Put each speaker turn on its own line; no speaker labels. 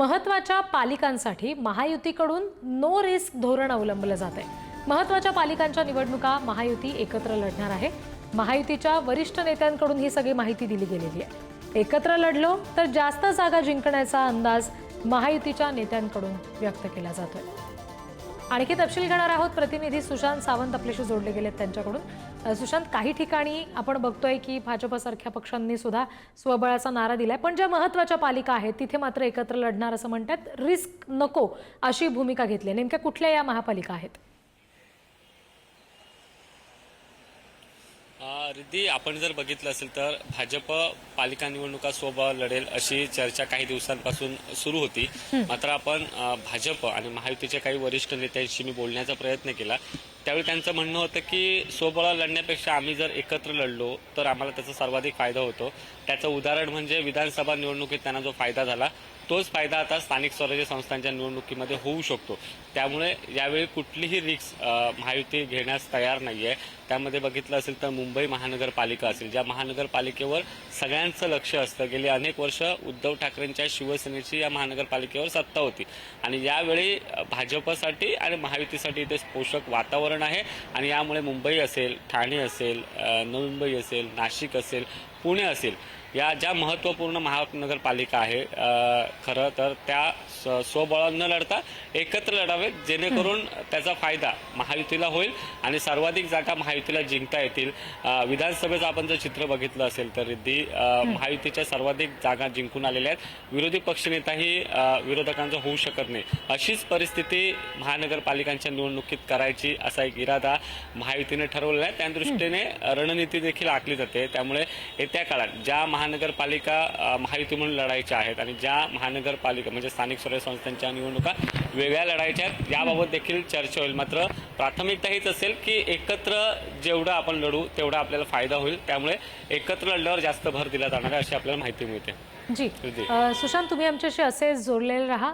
महत्त्वाच्या पालिकांसाठी महायुतीकडून no risk धोरण अवलंबलं जात आहे। महत्त्वाच्या पालिकांच्या निवडणुका महायुती एकत्र लढणार आहे। महायुतीच्या वरिष्ठ नेत्यांकडून ही सगळी माहिती दिली गेलेली आहे। एकत्र लढलो तर जास्त जागा जिंकण्याचा अंदाज महायुतीच्या नेत्यांकडून व्यक्त केला जातोय। आणखी तपशील घेणार आहोत। प्रतिनिधी सुशांत सावंत आपल्याशी जोडले गेलेत त्यांच्याकडून। सुशांत, काही ठिकाणी आपण बघतोय की भाजपसारख्या पक्षांनी सुद्धा स्वबळाचा नारा दिलाय, पण ज्या महत्त्वाच्या पालिका आहेत तिथे मात्र एकत्र लढणार असं म्हणतात। रिस्क नको अशी भूमिका घेतली। नेमक्या कुठल्या या महापालिका आहेत?
रिद्धी, आपण जर बघितलं असेल तर भाजप पालिका निवडणुका स्वबळ लढेल अशी चर्चा काही दिवसांपासून सुरू होती। मात्र आपण भाजप आणि महायुतीच्या काही वरिष्ठ नेत्यांशी मी बोलण्याचा प्रयत्न केला, त्यावेळी त्यांचं म्हणणं होतं की स्वबळ लढण्यापेक्षा आम्ही जर एकत्र लढलो तर आम्हाला त्याचा सर्वाधिक फायदा होतो। त्याचं उदाहरण म्हणजे विधानसभा निवडणुकीत त्यांना जो फायदा झाला तोच फायदा आता स्थानिक स्वराज्य संस्थांच्या निवडणुकीमध्ये होऊ शकतो। त्यामुळे यावेळी कुठलीही रिस्क महायुती घेण्यास तयार नाहीये। त्यामध्ये बघितलं असेल तर मुंबई महानगरपालिका असेल, ज्या महानगरपालिकेवर सगळ्यांचं लक्ष असतं। गेली अनेक वर्ष उद्धव ठाकरेंच्या शिवसेनेची या महानगरपालिकेवर सत्ता होती आणि यावेळी भाजपसाठी आणि महायुतीसाठी ते पोषक वातावरण आहे आणि यामुळे मुंबई असेल, ठाणे असेल, नवी मुंबई असेल, नाशिक असेल, पुणे असेल, या ज्या महत्त्वपूर्ण महानगरपालिका आहे खरं तर त्या स्वबळ न लढता एकत्र लढावेत, जेणेकरून त्याचा फायदा महायुतीला होईल आणि सर्वाधिक जागा महायुतीला जिंकता येतील। विधानसभेचं आपण जर चित्र बघितलं असेल तर रिद्धी, महायुतीच्या सर्वाधिक जागा जिंकून आलेल्या आहेत। विरोधी पक्षनेताही विरोधकांचा होऊ शकत नाही, अशीच परिस्थिती महानगरपालिकांच्या निवडणुकीत करायची असा एक इरादा महायुतीने ठरवलेला आहे। त्या दृष्टीने रणनीती देखील आखली जाते। त्यामुळे येत्या काळात ज्या महानगरपालिका महायुती म्हणून लढायच्या आहेत आणि ज्या महानगरपालिका म्हणजे स्थानिक स्वराज्य संस्थांच्या निवडणुका वेगळ्या लढायच्या आहेत याबाबत देखील चर्चा होईल। मात्र प्राथमिकता हीच असेल की एकत्र जेवढं आपण लढू तेवढा आपल्याला फायदा होईल। त्यामुळे एकत्र लढल्यावर जास्त भर दिला जाणार आहे अशी आपल्याला माहिती मिळते।
जी सुशांत, तुम्ही आमच्याशी असे जोडलेले राहा।